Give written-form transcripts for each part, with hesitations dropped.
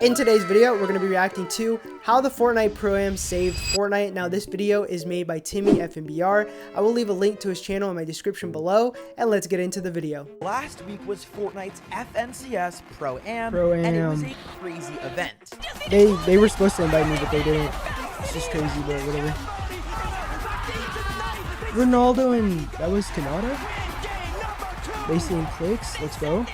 In today's video, we're going to be reacting to how the Fortnite Pro-Am saved Fortnite. Now, this video is made by Timmy FNBR. I will leave a link to his channel in my description below, and let's get into the video. Last week was Fortnite's FNCS Pro-Am, and it was a crazy event. They were supposed to invite me, but they didn't. It's just crazy, but whatever. Ronaldo and that was Canada? Basically in clicks. Let's go.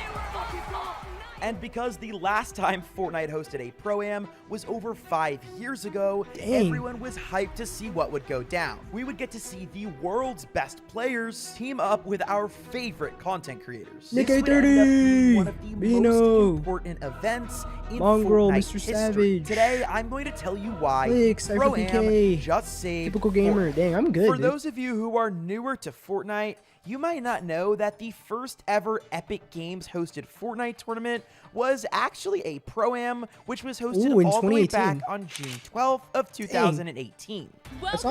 And because the last time Fortnite hosted a Pro-Am was over 5 years ago, everyone was hyped to see what would go down. We would get to see the world's best players team up with our favorite content creators. Nick This would end up being one of the Bino, most important events in Mongrel, Fortnite Mr. history. Savage. Today, I'm going to tell you why Clicks, Pro-Am just saved Typical gamer. Fortnite. Dang, I'm good. For dude. those of you who are newer to Fortnite, you might not know that the first ever Epic Games hosted Fortnite tournament was actually a Pro-Am, which was hosted all the way back on June 12th of 2018. That's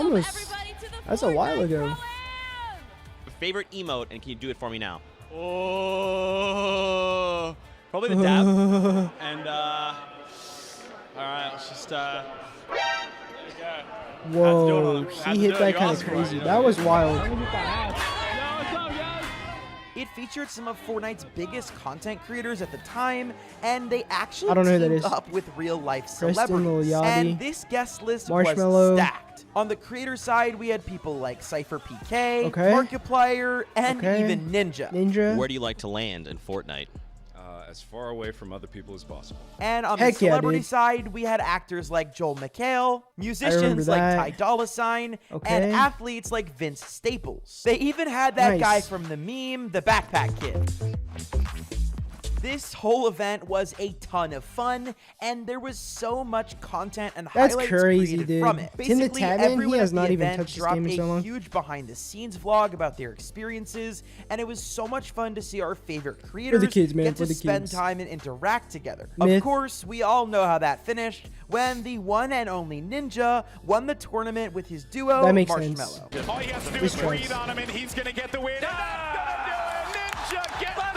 that's a while ago. Favorite emote, and can you do it for me now? Oh, probably the dab. And all right, let's just there you go. Whoa, he hit that kind of crazy. That was wild. It featured some of Fortnite's biggest content creators at the time, and they actually teamed up with real-life celebrities. And this guest list was stacked. On the creator side, we had people like Cypher PK, Markiplier, and even Ninja. Where do you like to land in Fortnite? As far away from other people as possible. And on the celebrity side, we had actors like Joel McHale, musicians like Ty Dolla $ign, and athletes like Vince Staples. They even had that guy from the meme, the Backpack Kid. This whole event was a ton of fun, and there was so much content and highlights created from it. Basically, everyone at the event dropped a huge behind-the-scenes vlog about their experiences, and it was so much fun to see our favorite creators get to spend time and interact together. Of course, we all know how that finished when the one and only Ninja won the tournament with his duo, Marshmello. All he has to do is breathe on him, and he's going to get the win. Ninja gets the win!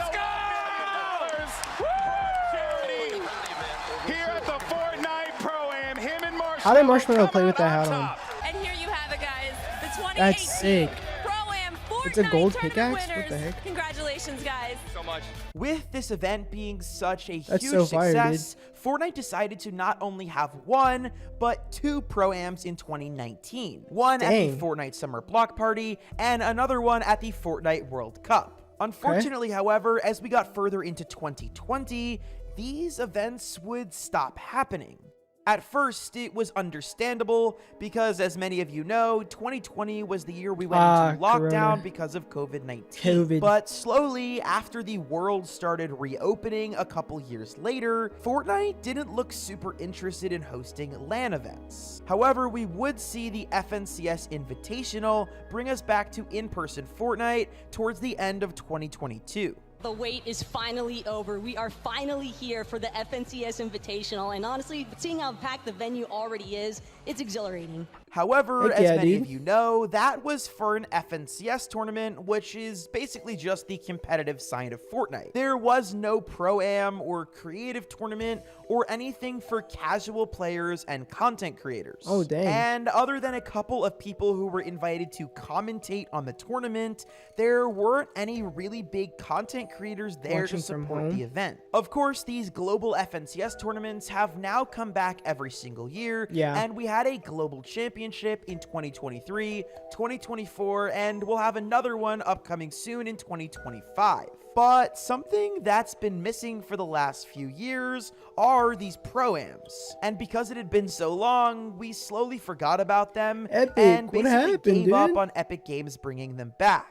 Here at the Fortnite Pro-Am, him and Marshmello. How did Marshmello play with that hat on? And here you have it, guys. The 2018 That's sick. Pro-Am Fortnite It's a gold tournament pickaxe? What the heck? Congratulations, guys. So much. With this event being such a huge success, Fortnite decided to not only have one, but two Pro-Ams in 2019. One at the Fortnite Summer Block Party, and another one at the Fortnite World Cup. Unfortunately, however, as we got further into 2020, these events would stop happening. At first, it was understandable because, as many of you know, 2020 was the year we went into lockdown because of COVID-19. But slowly, after the world started reopening a couple years later, Fortnite didn't look super interested in hosting LAN events. However, we would see the FNCS Invitational bring us back to in-person Fortnite towards the end of 2022. The wait is finally over. We are finally here for the FNCS Invitational, and honestly, seeing how packed the venue already is, it's exhilarating. However, as many of you know, that was for an FNCS tournament, which is basically just the competitive side of Fortnite. There was no Pro-Am or creative tournament or anything for casual players and content creators. Oh, dang. And other than a couple of people who were invited to commentate on the tournament, there weren't any really big content creators there to support the event. Of course, these global FNCS tournaments have now come back every single year, and we had a global championship in 2023, 2024, and we'll have another one upcoming soon in 2025. But something that's been missing for the last few years are these Pro-Ams. And because it had been so long, we slowly forgot about them and basically gave up on Epic Games bringing them back.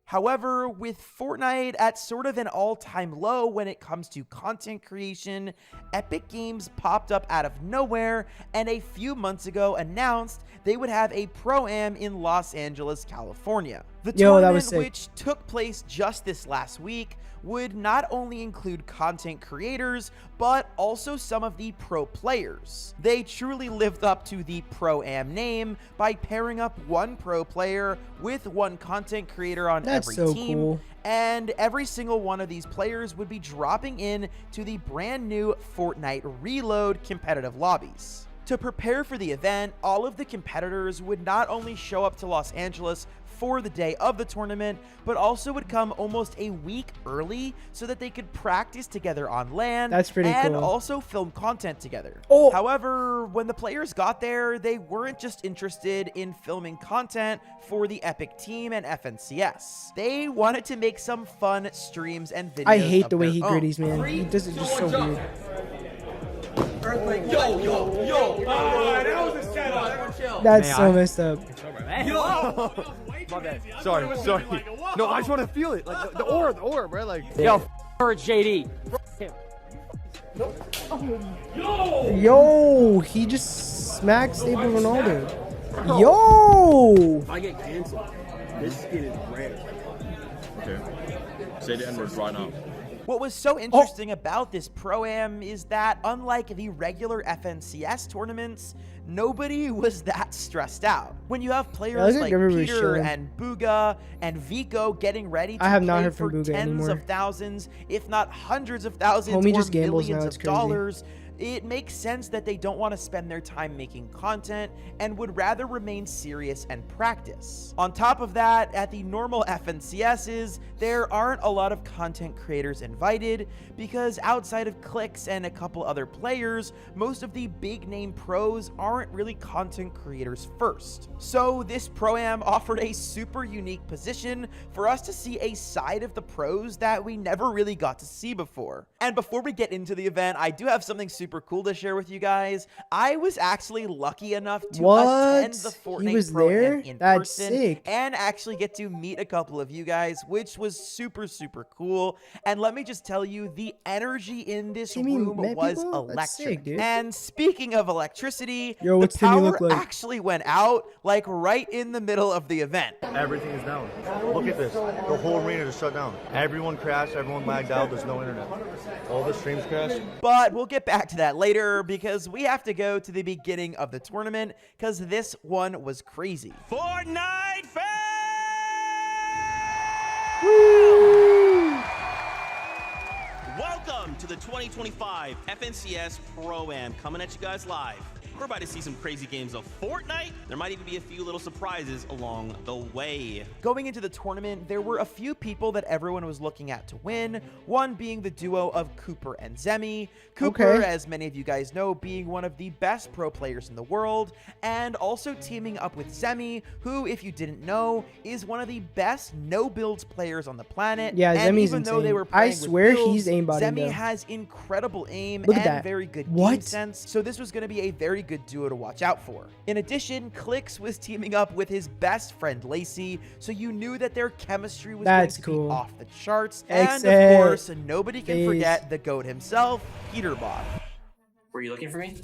However, with Fortnite at sort of an all-time low when it comes to content creation, Epic Games popped up out of nowhere and a few months ago announced they would have a Pro-Am in Los Angeles, California. The That was tournament, sick. which took place just this last week, would not only include content creators, but also some of the pro players. They truly lived up to the Pro-Am name by pairing up one pro player with one content creator on That's every so team. cool. And every single one of these players would be dropping in to the brand new Fortnite Reload competitive lobbies. To prepare for the event, all of the competitors would not only show up to Los Angeles for the day of the tournament, but also would come almost a week early so that they could practice together on land. That's pretty and cool. also film content together. Oh. However, when the players got there, they weren't just interested in filming content for the Epic team and FNCS. They wanted to make some fun streams and videos. I hate of the way their he own. gritties, man. He does it just so weird. That's so messed up. My bad. Sorry. No, I just want to feel it. Like the aura, bro. Like, Yo, it's JD. Yo, he just smacked Stable Ronaldo. Yo! I get canceled. This skin is rare. Okay. Say the N-word right now. What was so interesting about this Pro-Am is that, unlike the regular FNCS tournaments, nobody was that stressed out. When you have players like Peter and Booga and Vico getting ready to I have play not heard for from Booga tens anymore. of thousands, if not hundreds of thousands Homie or just gambles now, millions it's of crazy. dollars, it makes sense that they don't want to spend their time making content and would rather remain serious and practice. On top of that, at the normal FNCSs, there aren't a lot of content creators invited because outside of Clix and a couple other players, most of the big name pros aren't really content creators first. So this Pro-Am offered a super unique position for us to see a side of the pros that we never really got to see before. And before we get into the event, I do have something super cool to share with you guys. I was actually lucky enough to attend the Fortnite Pro-Am in person sick. and actually get to meet a couple of you guys, which was super cool. And let me just tell you, the energy in this room was electric. Sick, and speaking of electricity, Yo, the what's Timmy power look like? actually went out like right in the middle of the event. Everything is down. Look at this. The whole arena is shut down. Everyone crashed. Everyone lagged out. There's no internet. All the streams crashed. But we'll get back to that later because we have to go to the beginning of the tournament because this one was crazy. Fortnite fans! Welcome to the 2025 FNCS Pro-Am, coming at you guys live. We're about to see some crazy games of Fortnite. There might even be a few little surprises along the way. Going into the tournament, there were a few people that everyone was looking at to win, one being the duo of Cooper and Zemi. Cooper, as many of you guys know, being one of the best pro players in the world, and also teaming up with Zemi, who, if you didn't know, is one of the best no-builds players on the planet. Yeah, and Zemi's even insane. though they were I playing swear with builds, he's aimbotting Zemi though. has incredible aim Look at and that. very good game sense, so this was going to be a very good duo to watch out for. In addition, Clix was teaming up with his best friend Lacey, so you knew that their chemistry was going to be off the charts. And of course, nobody can forget the GOAT himself, Peterbot. Were you looking for me?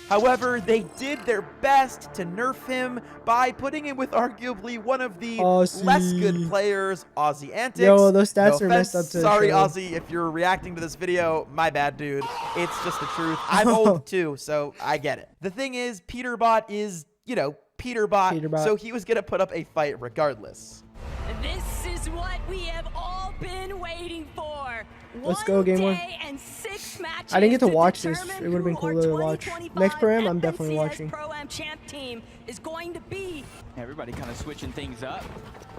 However, they did their best to nerf him by putting him with arguably one of the less good players, Aussie Antics. Yo, those stats are messed up too. Sorry, Aussie, if you're reacting to this video, my bad, dude. It's just the truth. I'm old too, so I get it. The thing is, Peterbot is, you know, Peterbot, so he was going to put up a fight regardless. This is what we have all been waiting for. Let's go, game one. And 6 matches I didn't get to watch this. It would have been cool to watch. Next Pro-Am, I'm definitely watching. Pro-Am champ team is going to be. Everybody kind of switching things up.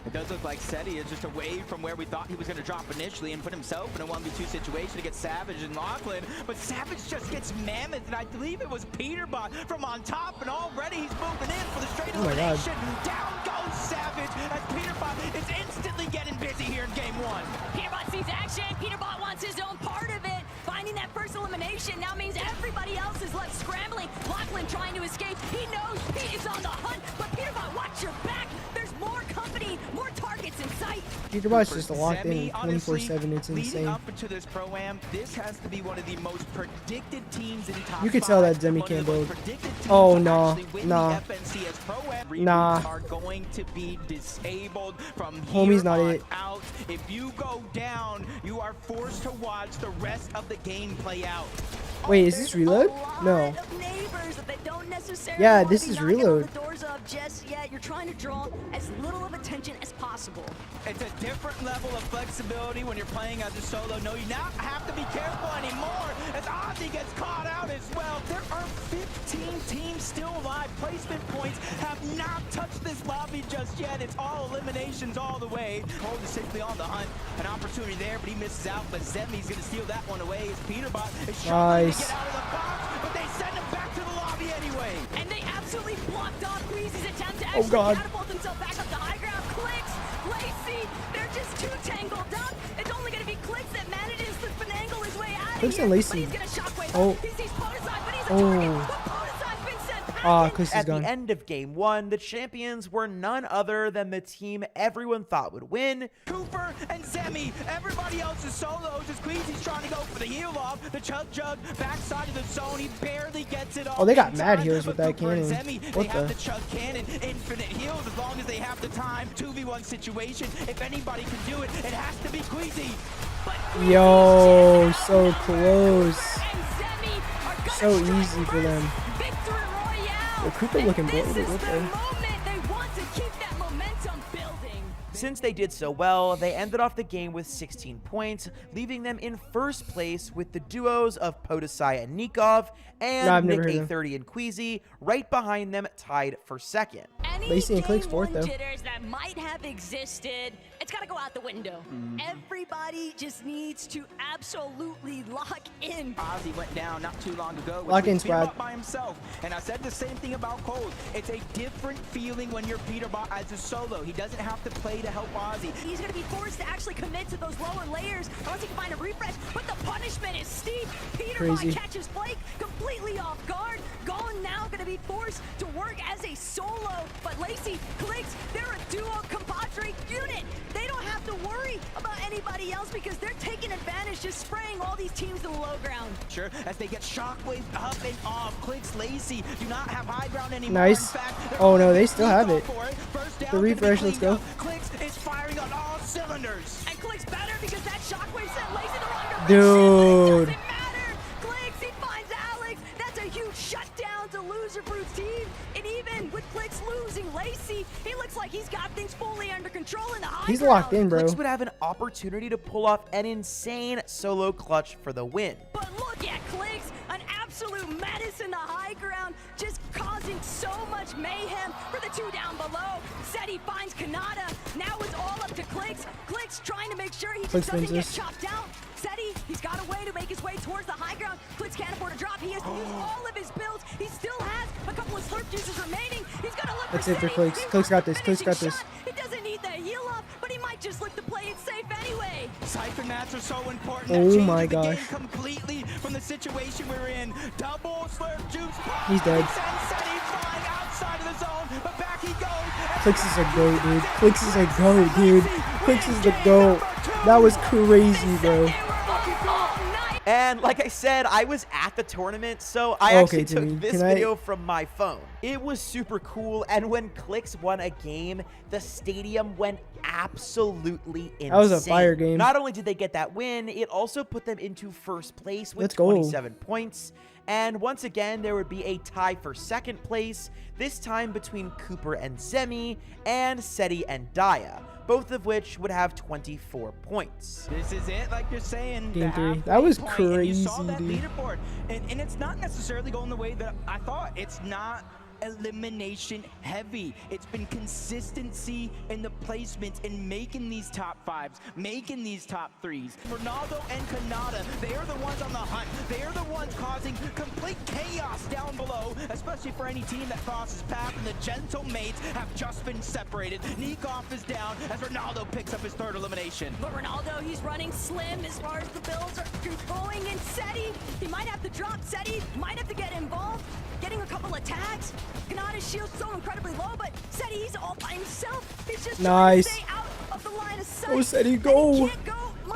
It does look like Seti is just away from where we thought he was going to drop initially and put himself in a 1v2 situation against Savage and Lachlan. But Savage just gets Mammoth, and I believe it was Peterbot from on top, and already he's moving in for the straight elimination. Down goes Savage as Peterbot is instantly getting busy here in game 1. Peterbot sees action. Peterbot wants his own part of it. Finding that first elimination now means everybody else is left scrambling. Lachlan trying to escape. He knows he is on the hunt, but Peterbot, watch your back. There's more company, more targets targets in sight. Jcabs just locked in Zemi, honestly, 24/7. It's leading insane. up into this pro-am, this has to be one of the most predicted teams in top You could tell that 5, Zemi one of can't the build. most predicted teams Oh, to nah, actually win nah. the FNCS Pro-Am. Nah. Reboots are going to be disabled from Homie's here not on it. out. If you go down, you are forced to watch the rest of the game play out. Wait, is this reload? No. Yeah, this is reload. The doors up just yet. You're trying to draw as little of attention as possible. It's a different level of flexibility when you're playing as a solo. No, you not have to be careful anymore as Ozzy gets caught out as well. There are 15 teams still alive. Placement points have not touched this lobby just yet. It's all eliminations all the way. Cold is simply on the hunt. An opportunity there, but he misses out. But Zemi's going to steal that one away as Peterbot is trying to get out of the box, but they send him back to the lobby anyway. And they absolutely blocked off Queasy's attempt to actually catapult himself back up to high ground. Clicks, Lacey, they're just too tangled up. It's only going to be Clicks that manages to finagle his way out of Clicks here. and Lacey. But he's going to shockwave. Oh. He sees Podeside, but he's a target. But Podeside's been sent packing. Clicks is At gone. the end of game 1, the champions were none other than the team everyone thought would win. Cooper and Zemi, everybody else is solos as Queasy's trying to go for the heel off. The Chug Jug backside of the zone, he barely gets it off. Oh, they got in mad time, heals with but that Cooper and cannon. Zemi, What they have the? the Chug Cannon, infinite heals as long as they have the time. 2v1 situation, if anybody can do it, it has to be Queasy. Yo, so close. So easy for them. The Cooper looking bloated. What the? Since they did so well, they ended off the game with 16 points, leaving them in first place with the duos of Podesai and Nikov and Nick 830 and Queasy right behind them, tied for second. Lacey and Clicks fourth though. Jitters that might have existed, it's got to go out the window. Everybody just needs to absolutely lock in. Ozzy went down not too long ago. Lock in, squad. By himself, and I said the same thing about Cold. It's a different feeling when you're Peterbot as a solo. He doesn't have to play to help Ozzy. He's going to be forced to actually commit to those lower layers unless he can find a refresh, but the punishment is steep. Peterbot catches Blake completely off guard. Gone now going to be forced to work as a solo, but Lacey, Clicks, they're a duo compadre unit. They don't have to worry about anybody else because they're taking advantage, just spraying all these teams to the low ground. Sure, as they get shockwave up and off. Clicks, Lacey do not have high ground anymore. Nice. In fact, Oh no, they still have it. First down, The refresh, let's go. Clicks is firing on all cylinders. And Clicks better because that shockwave sent Lacey the wrong direction. Dude. It doesn't matter. Clicks, he finds Alex. That's a huge shutdown to Loser Fruit's team. And even with Clicks losing Lacey, he looks like he's got things fully under control in the high He's ground. locked in, bro. Clicks would have an opportunity to pull off an insane solo clutch for the win. But look at Clicks, an absolute menace in the high ground, just causing so much mayhem for the two down below. Seti finds Kanata. Now it's all up to Clicks. Clicks trying to make sure he just doesn't get chopped out. Seti, he's got a way to make his way towards the high ground. Clicks can't afford a drop. He has to use all of his builds. He still has a couple of slurp juices remaining. He's got to look That's for it for Seti. Clicks. He Clicks got this. wants Clicks the got finishing this. shot. He doesn't need the heal up, but he might just look to play it safe anyway. Cypher mats are so important. Oh my That changes gosh. the game completely from the situation we're in. Double slurp juice. He's dead. And Seti flying outside of the zone, but back he goes. Clicks is a goat, dude. Clicks is a goat, dude. Clicks is the goat. That was crazy, bro. And like I said, I was at the tournament, so I actually took Timmy, this video from my phone. It was super cool, and when Clicks won a game, the stadium went absolutely insane. That was a fire game. Not only did they get that win, it also put them into first place with Let's go. 27 points. And once again, there would be a tie for second place, this time between Cooper and Zemi, and Seti and Daya, both of which would have 24 points. This is it, like you're saying. Game the 3. That was halfway point, and you crazy, saw that dude. leaderboard. And it's not necessarily going the way that I thought. It's not elimination heavy. It's been consistency in the placements in making these top fives, making these top threes. Ronaldo and Kanata, they are the ones on the hunt. They are the ones causing complete chaos down below, especially for any team that crosses path, and the gentle mates have just been separated. Nikov is down as Ronaldo picks up his third elimination. But Ronaldo, he's running slim as far as the builds are going in. Seti, he might have to drop. Seti might have to get involved, getting a couple of tags. Kanata's shield's so incredibly low, but Seti, he's all by himself. He's just trying to stay out of Go, Seti, go.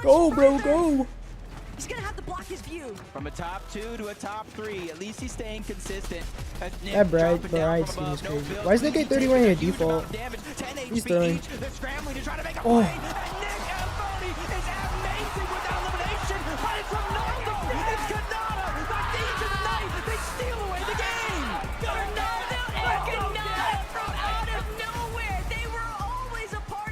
Go, bro, go. He's gonna have to block his view. From a top 2 to a top 3, at least he's staying consistent. That bright scheme is crazy. Why is Nick 830 wearing a default? He's throwing. Oh.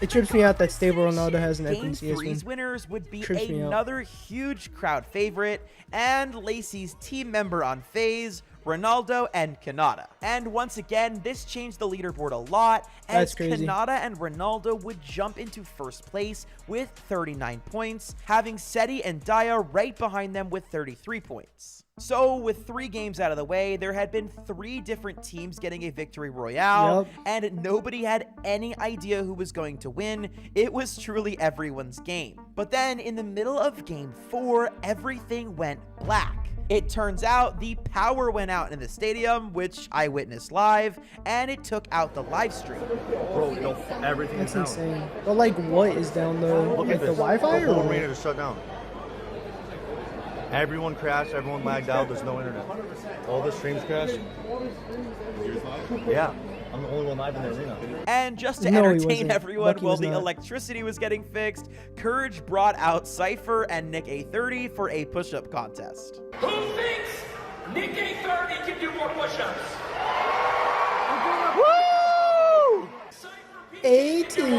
It trips me out that Stable Ronaldo has an FNCS Game 3's winners would be another huge crowd favorite, and Lacey's team member on FaZe, Ronaldo and Kanata. And once again, this changed the leaderboard a lot, as Kanata and Ronaldo would jump into first place with 39 points, having Seti and Daya right behind them with 33 points. So with 3 games out of the way, there had been 3 different teams getting a victory royale, and nobody had any idea who was going to win. It was truly everyone's game. But then in the middle of game 4, everything went black. It turns out the power went out in the stadium, which I witnessed live, and it took out the live stream. Bro, no, everything is down. That's insane. But like, what is down though? Like the Wi-Fi, the or whole arena just shut down. Everyone crashed, everyone lagged out, there's no internet. All the streams crashed. Yeah, I'm the only one live in the arena. And just to entertain everyone while the electricity was getting fixed, Courage brought out Cypher and Nick 830 for a push-up contest. Who thinks Nick 830 can do more push-ups? Woo! 18.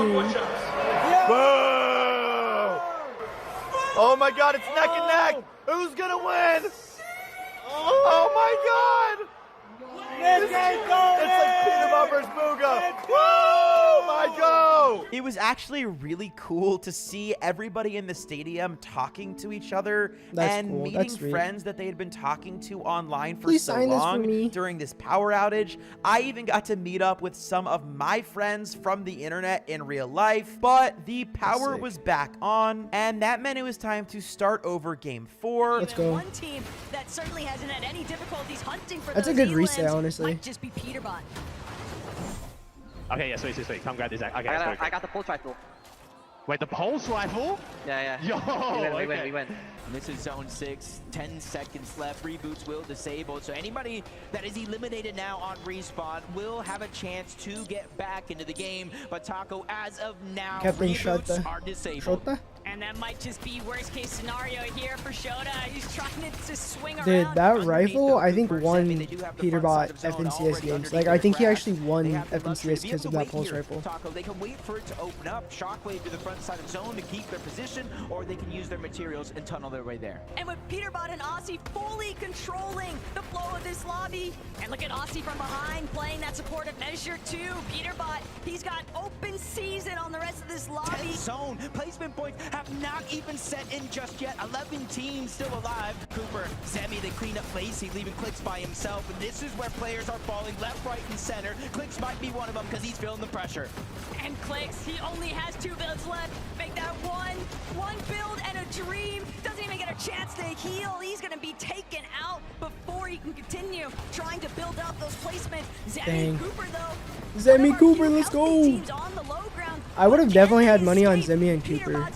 Oh my god, it's neck and neck! Who's gonna win? Oh my god! It's like Peter Bumper's Booga! Whoa! My go! It was actually really cool to see everybody in the stadium talking to each other and meeting friends that they had been talking to online for so long during this power outage. I even got to meet up with some of my friends from the internet in real life, but the power was back on, and that meant it was time to start over game 4. Let's go. One team that certainly hasn't had any difficulties hunting for That's a good reset, honestly. might just be Peterbot. Okay, yeah, sweet. Come grab this. Okay, I got the pulse rifle. Wait, the pulse rifle? Yeah. Yo, we win. This is zone 6, 10 seconds left. Reboots will disable. So anybody that is eliminated now on respawn will have a chance to get back into the game. But Taco, as of now, reboots are disabled. And that might just be worst case scenario here for Shota. He's trying to swing around. Dude, that rifle, I think, won Peterbot FNCS games. Like, I think he actually won FNCS because of that pulse rifle. Taco, they can wait for it to open up, shockwave to the front side of zone to keep their position, or they can use their materials and tunnel their way there. And with Peterbot and Aussie fully controlling the flow of this lobby, and look at Aussie from behind playing that supportive measure too. Peterbot, he's got open season on the rest of this lobby. Zone placement points have not even set in just yet. 11 teams still alive. Cooper, Zemi, they clean up Lacey, leaving Clicks by himself. And this is where players are falling left, right, and center. Clicks might be one of them because he's feeling the pressure. And Clicks, he only has 2 builds left. Make that one build and a dream. Doesn't even get a chance to heal. He's going to be taken out before he can continue trying to build up those placements. Zemi and Cooper, though. Zemi, Cooper, let's go. I would have definitely had money on Zemi and Cooper,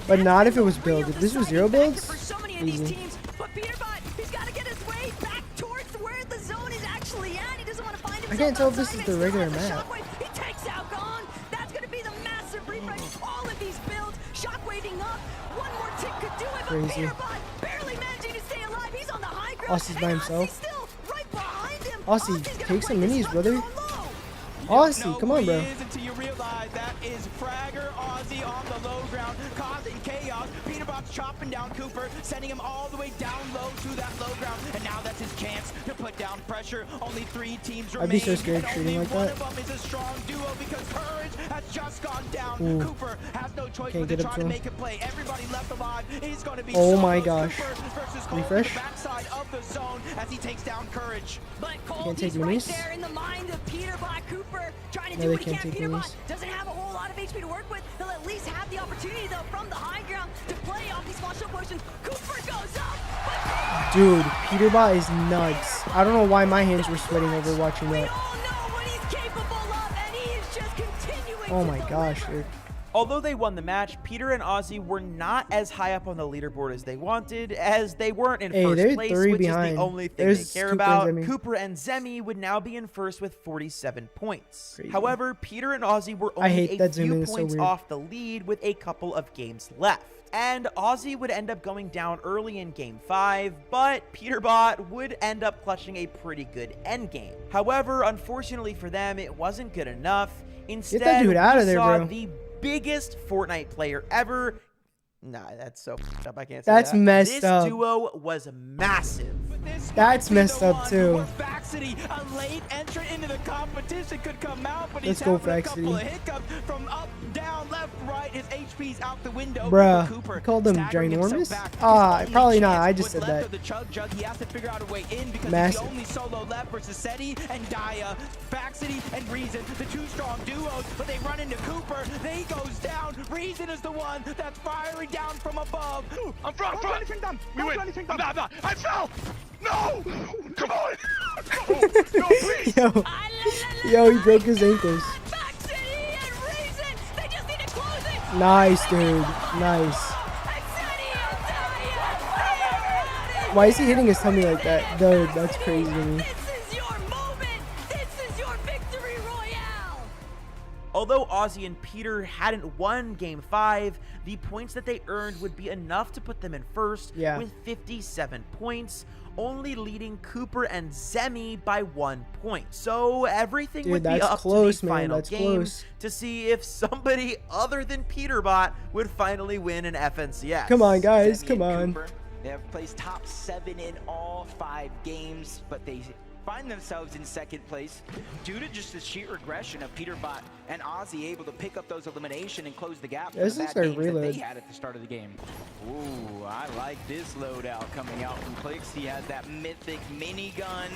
but not if it was build. If this was 0 builds, easy. But Peterbot, he's got to get his way back towards where the zone is actually at. He doesn't want to find himself. I can't tell if this is the regular map. He takes out Gone. That's going to be the massive refresh. All of these builds, shockwaving up. One more tick could do it, but Peterbot barely managing to stay alive. He's on the high ground. Aussie's by himself. Still right behind him. Aussie, take some minis, brother. Aussie, come on, bro. Until you realize that is Fragger Aussie on the low ground, causing chaos. Peterbot's chopping down Cooper, sending him all the way down low to that low ground, and now that's his chance to put down pressure. Only 3 teams remain. I'd be so scared shooting like that. One of them is a strong duo because Courage has just gone down. Cooper has no choice but to try to make a play. Everybody left alive is going to be my gosh. Refresh. The backside of the zone as he takes down Courage. But Cole, he's right there in the mind of Peterbot. Cooper trying to do what he can. Peterbot doesn't have a whole lot of HP to work with. He'll at least have the opportunity, though, from the high ground to play off these small shot potions. Cooper goes up. Dude, Peterbot is nuts. I don't know why my hands were sweating over watching that. We all know what he's capable of, and he is just continuing. Oh my gosh, dude. Although they won the match, Peter and Ozzy were not as high up on the leaderboard as they wanted, as they weren't in first place, which is the only thing they care about. Cooper and Zemi would now be in first with 47 points. Crazy. However, Peter and Ozzy were only a few points off the lead with a couple of games left. And Ozzy would end up going down early in Game 5, but Peterbot would end up clutching a pretty good endgame. However, unfortunately for them, it wasn't good enough. Instead, get that dude out of there, saw bro. the biggest Fortnite player ever. Nah, that's so f***ed up. I can't say That's that. messed up. This duo was massive. That's messed up too. A late entrant into the competition could come out, but Let's he's go, having a couple of Faxity. hiccups from up, down, left, right. His HP's out the window. Bruh, Cooper called them staggering himself ginormous? back. Ah, His probably only not. I chance just was said left that. of the chug jug. He has to figure out a way in because Massive. he's the only solo left versus SETI and Daya. Faxity and Reason, the two strong duos, but they run into Cooper. Then he goes down. Reason is the one that's firing down from above. I'm front. We win. I fell. No! Come on! No, please! Yo, he broke his ankles. Nice, dude. Nice. Why is he hitting his tummy like that? Dude, that's crazy to me. Although Ozzy and Peter hadn't won Game 5, the points that they earned would be enough to put them in first with 57 points, only leading Cooper and Zemi by 1 point. So everything would be up to the final game to see if somebody other than Peterbot would finally win an FNCS. Come on, guys. Zemi Come and on. Cooper, they have placed top 7 in all 5 games, but they find themselves in second place due to just the sheer aggression of Peterbot and Ozzy able to pick up those elimination and close the gap from the bad games that they had at the start of the game. Ooh, I like this loadout coming out from Clicks. He has that mythic minigun.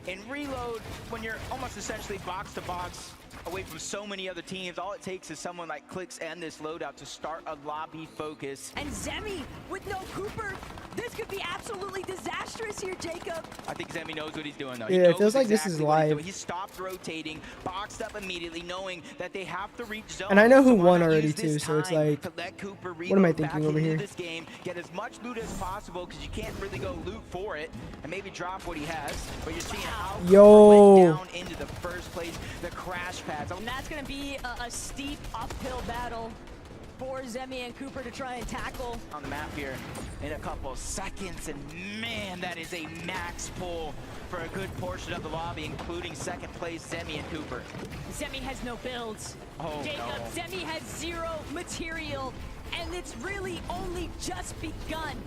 In reload, when you're almost essentially box to box away from so many other teams, all it takes is someone like Clicks and this loadout to start a lobby focus. And Zemi with no Cooper, this could be absolutely disastrous here, Jacob. I think Zemi knows what he's doing, though. Yeah, it feels like this is live. He stopped rotating, boxed up immediately, knowing that they have to reach zone. And I know who won already too, so it's like, what am I thinking over here? This game, get as much loot as possible because you can't really go loot for it, and maybe drop what he has. But you're seeing how Cooper went down into the first place, the crash pads. And that's going to be a steep uphill battle for Zemi and Cooper to try and tackle. On the map here in a couple seconds, and man, that is a max pull for a good portion of the lobby, including second place Zemi and Cooper. Zemi has no builds. Jacob, Zemi has 0 material, and it's really only just begun.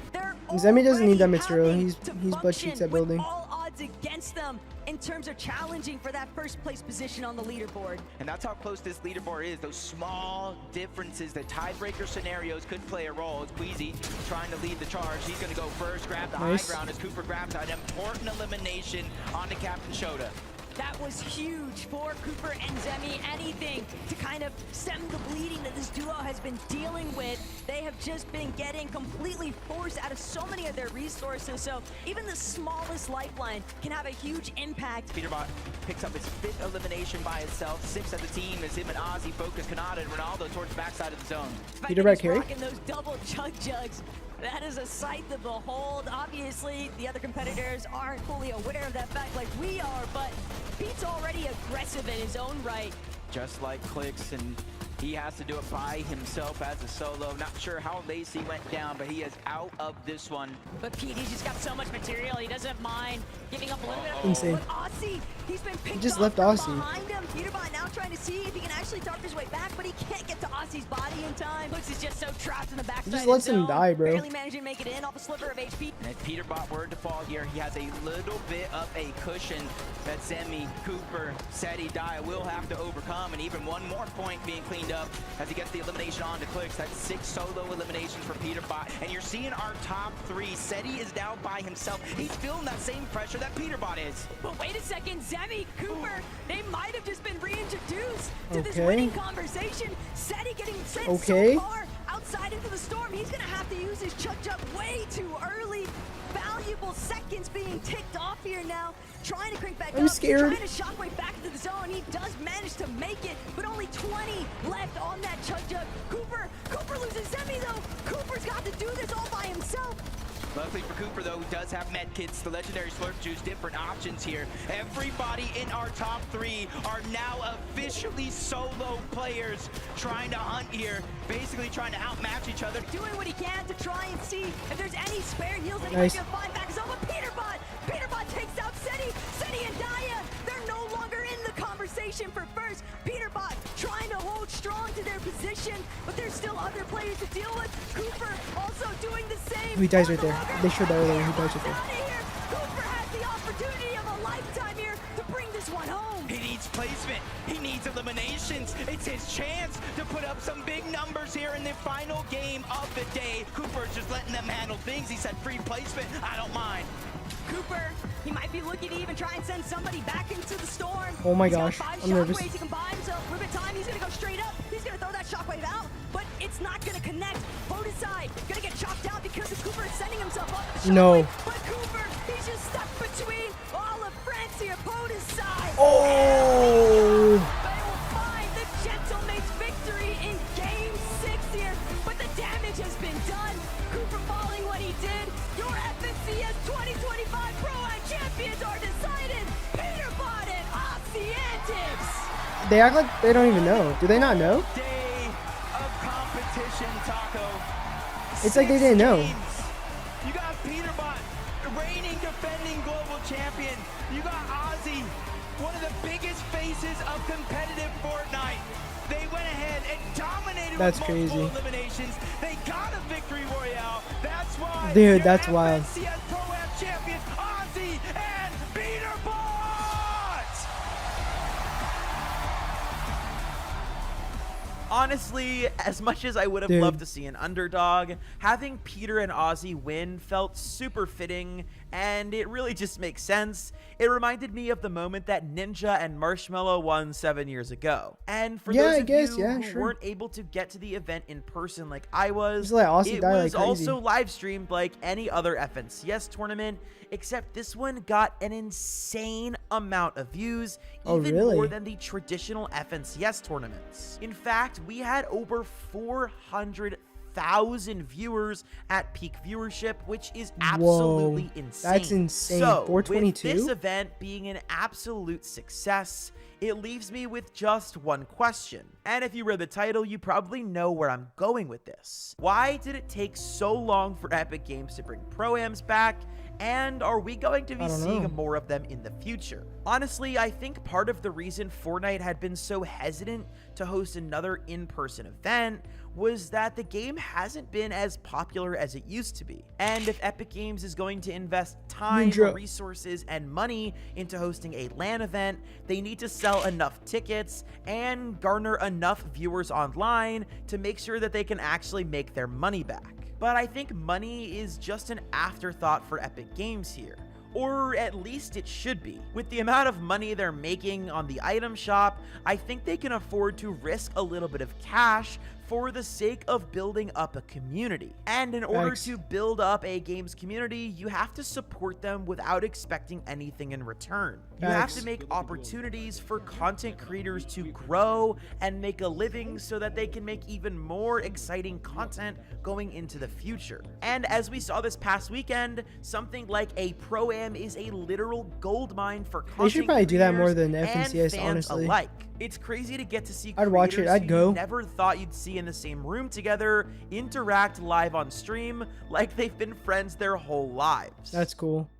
Zemi doesn't need that material. He's butt cheeks at building. All odds against them in terms of challenging for that first place position on the leaderboard. And that's how close this leaderboard is. Those small differences, the tiebreaker scenarios could play a role. It's Queasy trying to lead the charge. He's going to go first, grab the high ground as Cooper grabs an important elimination onto Captain Shota. That was huge for Cooper and Zemi. Anything to kind of stem the bleeding that this duo has been dealing with. They have just been getting completely forced out of so many of their resources. So even the smallest lifeline can have a huge impact. Peterbot picks up his 5th elimination by itself. 6th of the team as him and Ozzy focus Kanata and Ronaldo towards the backside of the zone. Peterbot carry? Rocking those double chug jugs. That is a sight to behold. Obviously, the other competitors aren't fully aware of that fact like we are, but Pete's already aggressive in his own right. Just like Clicks, and he has to do it by himself as a solo. Not sure how Lacey went down, but he is out of this one. But Pete, he's just got so much material. He doesn't mind giving up a little bit. Insane. But Aussie, he's been picked just off left from Aussie. behind him. Peterbot now trying to see if he can actually dart his way back, but he can't get to Aussie's body in time. Looks is just so trapped in the backside. He just lets him die, bro. Barely managing to make it in off a sliver of HP. And if Peterbot were to fall here, he has a little bit of a cushion that Zemi, Cooper, SETI, Daya will have to overcome, and even one more point being cleaned up as he gets the elimination on to Clicks. That's 6 solo eliminations for Peterbot, and you're seeing our top 3. SETI is now by himself. He's feeling that same pressure that Peterbot is. But wait a second, Zemi, Cooper, they might have just been reintroduced to this winning conversation. SETI getting sent so far outside into the storm. He's gonna have to use his chug jug way too early. Valiant valuable seconds being ticked off here now. Trying to crank back I'm up, scared. trying to shockwave back into the zone. He does manage to make it, but only 20 left on that Chug Jug. Cooper loses Semi though. Cooper's got to do this all by himself. Luckily for Cooper, though, who does have med kits, the legendary Slurp Juice, different options here. Everybody in our top 3 are now officially solo players trying to hunt here, basically trying to outmatch each other. Doing what he can to try and see if there's any spare heals that he Nice. might be able to find back. So Peterbot takes out Seti and Daya. They're no longer in the conversation for first. Peterbot trying to hold strong to their position, but there's still other players to deal with. Cooper also doing the same. He dies right there. They showed that earlier. He dies right there. Cooper has the opportunity of a lifetime here to bring this one home. He needs placement. He needs eliminations. It's his chance to put up some big numbers here in the final game of the day. Cooper's just letting them handle things. He said free placement. I don't mind. Cooper, he might be looking to even try and send somebody back into the storm. Oh my He's got gosh, 5 I'm nervous. shockwaves. He can buy himself a little bit of time. He's gonna go straight up. He's gonna throw that shockwave out, but it's not gonna connect. Bodasai gonna get chopped out because of Cooper sending himself up. No. But Cooper, he's just stuck between all of France here. Bodasai. Oh. They will find the Gentleman's victory in Game 6 here, but the damage has been done. Cooper falling what he did. Your FNCS 2025 Pro-Am champions are decided. Peterbot and Oceantics. They act like they don't even know. Do they not know? Day of competition, Taco. It's like they didn't know. You got Peterbot, reigning defending global champion. You got Ozzy, one of the biggest faces of competitive Fortnite. They went ahead and dominated That's with multiple crazy. eliminations. They got a victory royale. That's why. Dude, that's wild. FNCS Pro-Am champions Ozzy and Peterbot. Honestly, as much as I would have Dude. loved to see an underdog, having Peter and Ozzy win felt super fitting, and it really just makes sense. It reminded me of the moment that Ninja and Marshmello won 7 years ago. And for Yeah, those I of guess, you yeah, who sure. weren't able to get to the event in person like I was, Just let Ozzy it die like was crazy. also live streamed like any other FNCS tournament, except this one got an insane amount of views, Oh, even really? more than the traditional FNCS tournaments. In fact, we had over 400,000 viewers at peak viewership, which is absolutely Whoa, insane. that's insane. So, 422? with this event being an absolute success, it leaves me with just one question. And if you read the title, you probably know where I'm going with this. Why did it take so long for Epic Games to bring Pro-Ams back? And are we going to be I don't seeing know. more of them in the future? Honestly, I think part of the reason Fortnite had been so hesitant to host another in-person event was that the game hasn't been as popular as it used to be. And if Epic Games is going to invest time, Ninja. resources, and money into hosting a LAN event, they need to sell enough tickets and garner enough viewers online to make sure that they can actually make their money back. But I think money is just an afterthought for Epic Games here. Or at least it should be. With the amount of money they're making on the item shop, I think they can afford to risk a little bit of cash for the sake of building up a community. And in order Thanks. to build up a game's community, you have to support them without expecting anything in return. You have Thanks. to make opportunities for content creators to grow and make a living so that they can make even more exciting content going into the future. And as we saw this past weekend, something like a Pro-Am is a literal goldmine for content They should probably do that more than creators and FNCS, fans honestly. alike. It's crazy to get to see I'd watch it, creators I'd who go. you never thought you'd see in the same room together interact live on stream like they've been friends their whole lives. That's cool.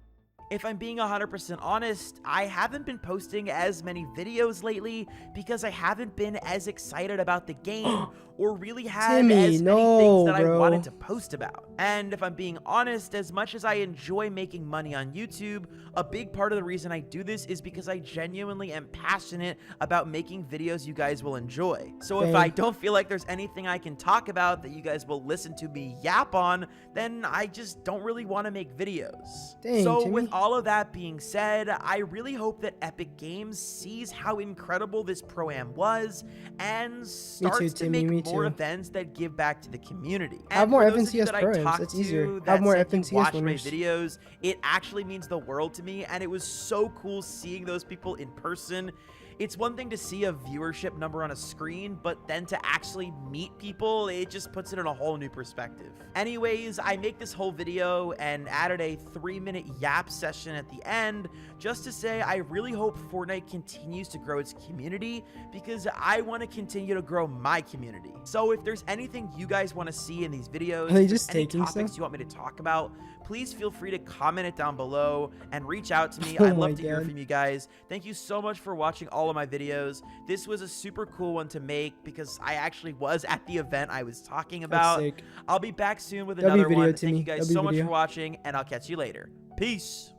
If I'm being 100% honest, I haven't been posting as many videos lately because I haven't been as excited about the game or really had Timmy, as many no, things that I bro. wanted to post about. And if I'm being honest, as much as I enjoy making money on YouTube, a big part of the reason I do this is because I genuinely am passionate about making videos you guys will enjoy. So if Dang. I don't feel like there's anything I can talk about that you guys will listen to me yap on, then I just don't really want to make videos. Dang, so Timmy. with all of that being said, I really hope that Epic Games sees how incredible this Pro-Am was and starts to make more events that give back to the community. Have more FNCS Pro-Ams. That's easier. Have more FNCS winners. My videos, it actually means the world to me, and it was so cool seeing those people in person. It's one thing to see a viewership number on a screen, but then to actually meet people, it just puts it in a whole new perspective. Anyways, I make this whole video and added a 3-minute yap session at the end just to say I really hope Fortnite continues to grow its community because I want to continue to grow my community. So if there's anything you guys want to see in these videos, any topics you want me to talk about, please feel free to comment it down below and reach out to me. I'd love to hear from you guys. Thank you so much for watching all of my videos. This was a super cool one to make because I actually was at the event I was talking about. I'll be back soon with another one. Thank you guys so much for watching, and I'll catch you later. Peace.